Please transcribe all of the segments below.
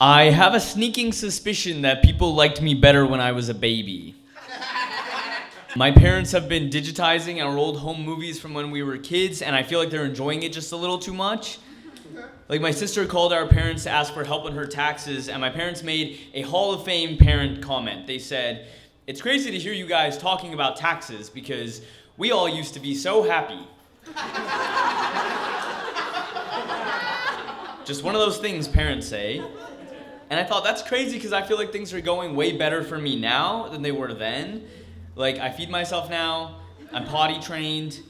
I have a sneaking suspicion that people liked me better when I was a baby. My parents have been digitizing our old home movies from when we were kids, and I feel like they're enjoying it just a little too much. Like, my sister called our parents to ask for help on her taxes, and my parents made a Hall of Fame parent comment. They said, "It's crazy to hear you guys talking about taxes because we all used to be so happy." Just one of those things parents say. And I thought, that's crazy because I feel like things are going way better for me now than they were then. Like, I feed myself now, I'm potty trained.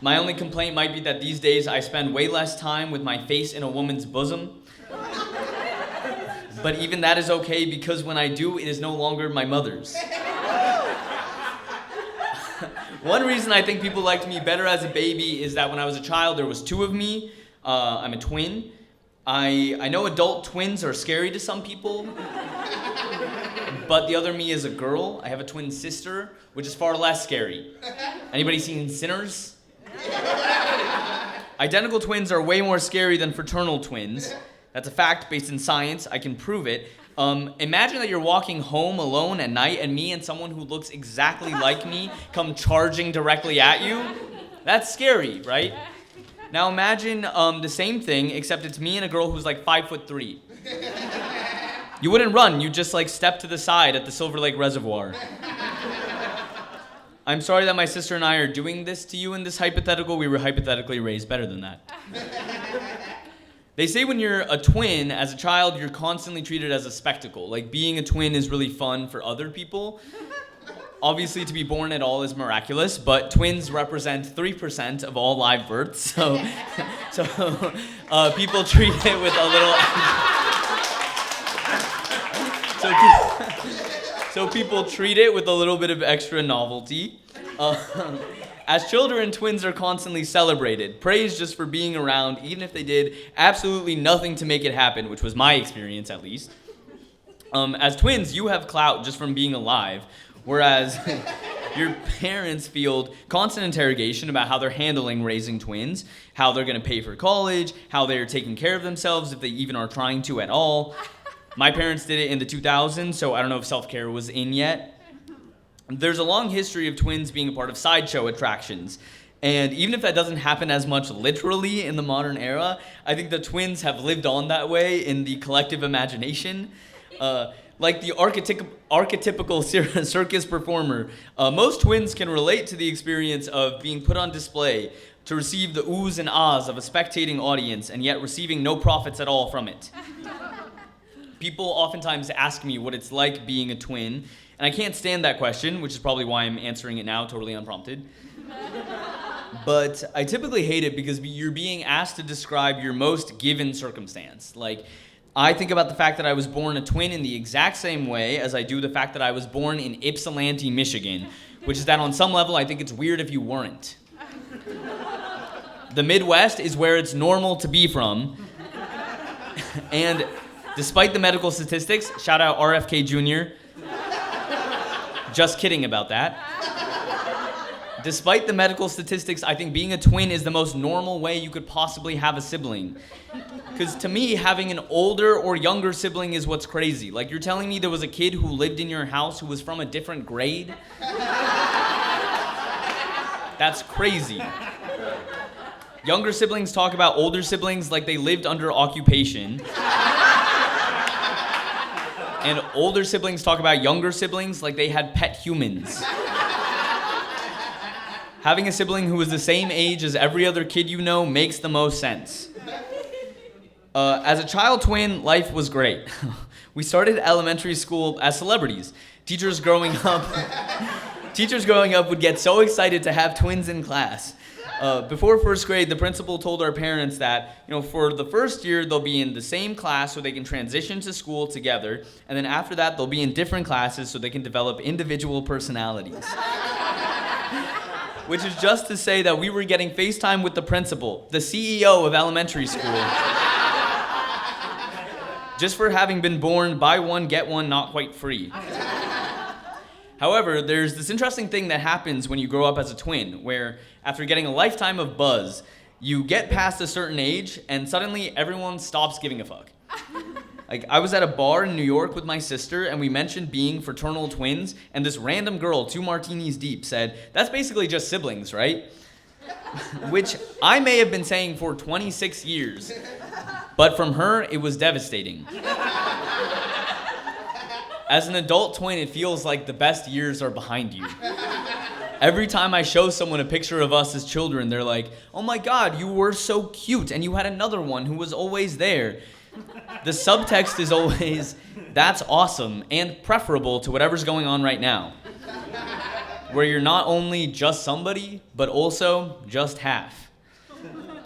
My only complaint might be that these days I spend way less time with my face in a woman's bosom. But even that is okay because when I do, it is no longer my mother's. One reason I think people liked me better as a baby is that when I was a child, there was two of me. I'm a twin. I know adult twins are scary to some people, but the other me is a girl. I have a twin sister, which is far less scary. Anybody seen Sinners? Identical twins are way more scary than fraternal twins. That's a fact based in science. I can prove it. Imagine that you're walking home alone at night and me and someone who looks exactly like me come charging directly at you. That's scary, right? Now imagine the same thing, except it's me and a girl who's like 5'3". You wouldn't run, you'd just like step to the side at the Silver Lake Reservoir. I'm sorry that my sister and I are doing this to you in this hypothetical. We were hypothetically raised better than that. They say when you're a twin, as a child, you're constantly treated as a spectacle. Like, being a twin is really fun for other people. Obviously, to be born at all is miraculous, but twins represent 3% of all live births, so people treat it with a little... so people treat it with a little bit of extra novelty. As children, twins are constantly celebrated, praised just for being around, even if they did absolutely nothing to make it happen, which was my experience, at least. As twins, you have clout just from being alive, whereas your parents field constant interrogation about how they're handling raising twins, how they're going to pay for college, how they're taking care of themselves, if they even are trying to at all. My parents did it in the 2000s, so I don't know if self-care was in yet. There's a long history of twins being a part of sideshow attractions. And even if that doesn't happen as much literally in the modern era, I think the twins have lived on that way in the collective imagination. Like the archetypical circus performer, most twins can relate to the experience of being put on display to receive the oohs and ahs of a spectating audience and yet receiving no profits at all from it. People oftentimes ask me what it's like being a twin, and I can't stand that question, which is probably why I'm answering it now, totally unprompted. But I typically hate it because you're being asked to describe your most given circumstance. Like, I think about the fact that I was born a twin in the exact same way as I do the fact that I was born in Ypsilanti, Michigan, which is that on some level I think it's weird if you weren't. The Midwest is where it's normal to be from. And despite the medical statistics, shout out RFK Jr. Just kidding about that. Despite the medical statistics, I think being a twin is the most normal way you could possibly have a sibling. Because to me, having an older or younger sibling is what's crazy. Like, you're telling me there was a kid who lived in your house who was from a different grade? That's crazy. Younger siblings talk about older siblings like they lived under occupation. And older siblings talk about younger siblings like they had pet humans. Having a sibling who is the same age as every other kid you know makes the most sense. As a child twin, life was great. We started elementary school as celebrities. Teachers growing up would get so excited to have twins in class. Before first grade, the principal told our parents that, for the first year, they'll be in the same class so they can transition to school together, and then after that, they'll be in different classes so they can develop individual personalities. Which is just to say that we were getting FaceTime with the principal, the CEO of elementary school. Just for having been born, buy one, get one, not quite free. However, there's this interesting thing that happens when you grow up as a twin, where after getting a lifetime of buzz, you get past a certain age, and suddenly everyone stops giving a fuck. Like, I was at a bar in New York with my sister, and we mentioned being fraternal twins, and this random girl, 2 martinis deep, said, "That's basically just siblings, right?" Which I may have been saying for 26 years, but from her, it was devastating. As an adult twin, it feels like the best years are behind you. Every time I show someone a picture of us as children, they're like, "Oh my God, you were so cute, and you had another one who was always there." The subtext is always, "That's awesome and preferable to whatever's going on right now." Where you're not only just somebody, but also just half.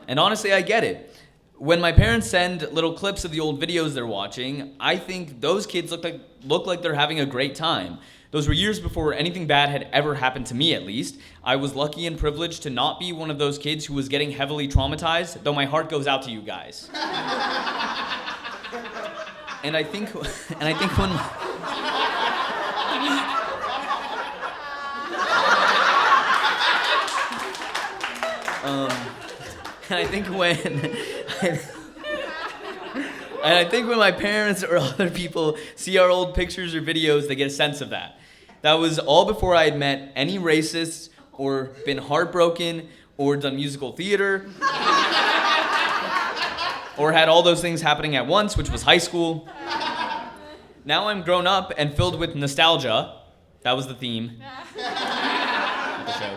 And honestly, I get it. When my parents send little clips of the old videos they're watching, I think those kids look like they're having a great time. Those were years before anything bad had ever happened to me, at least. I was lucky and privileged to not be one of those kids who was getting heavily traumatized, though my heart goes out to you guys. And I think when I think when my parents or other people see our old pictures or videos, they get a sense of that. That was all before I had met any racists or been heartbroken or done musical theater or had all those things happening at once, which was high school. Now I'm grown up and filled with nostalgia. That was the theme of the show.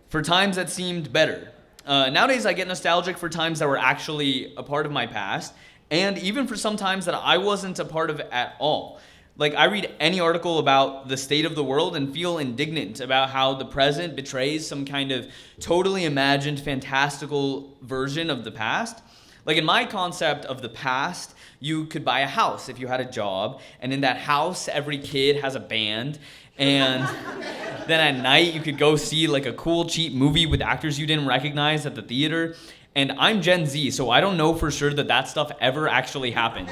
For times that seemed better. Nowadays I get nostalgic for times that were actually a part of my past, and even for some times that I wasn't a part of at all. Like, I read any article about the state of the world and feel indignant about how the present betrays some kind of totally imagined, fantastical version of the past. Like, in my concept of the past, you could buy a house if you had a job, and in that house, every kid has a band, and then at night you could go see like a cool, cheap movie with actors you didn't recognize at the theater. And I'm Gen Z, so I don't know for sure that stuff ever actually happened.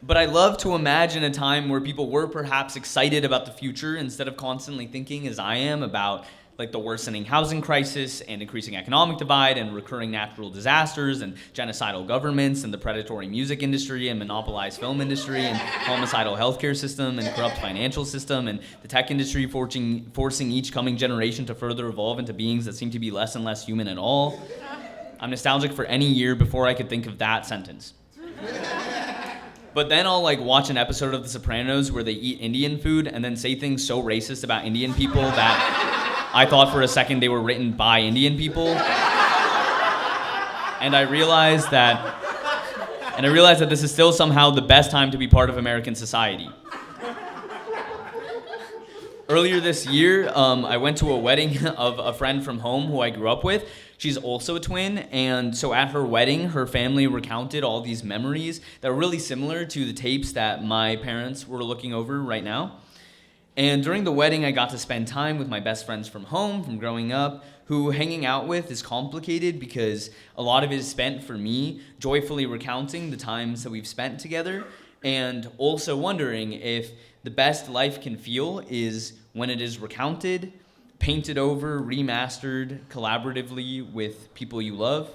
But I love to imagine a time where people were perhaps excited about the future instead of constantly thinking, as I am, about like the worsening housing crisis and increasing economic divide and recurring natural disasters and genocidal governments and the predatory music industry and monopolized film industry and homicidal healthcare system and corrupt financial system and the tech industry forcing each coming generation to further evolve into beings that seem to be less and less human at all. I'm nostalgic for any year before I could think of that sentence. But then I'll like watch an episode of The Sopranos where they eat Indian food and then say things so racist about Indian people that I thought for a second they were written by Indian people. And I realized that this is still somehow the best time to be part of American society. Earlier this year, I went to a wedding of a friend from home who I grew up with. She's also a twin, and so at her wedding, her family recounted all these memories that were really similar to the tapes that my parents were looking over right now. And during the wedding, I got to spend time with my best friends from home, from growing up, who hanging out with is complicated because a lot of it is spent for me joyfully recounting the times that we've spent together, and also wondering if the best life can feel is when it is recounted, painted over, remastered collaboratively with people you love,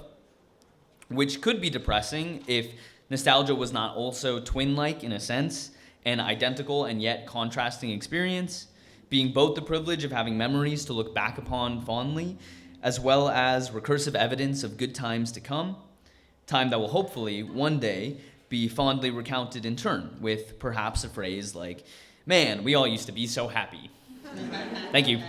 which could be depressing if nostalgia was not also twin-like in a sense, an identical and yet contrasting experience, being both the privilege of having memories to look back upon fondly, as well as recursive evidence of good times to come, time that will hopefully one day be fondly recounted in turn, with perhaps a phrase like, "Man, we all used to be so happy." Thank you.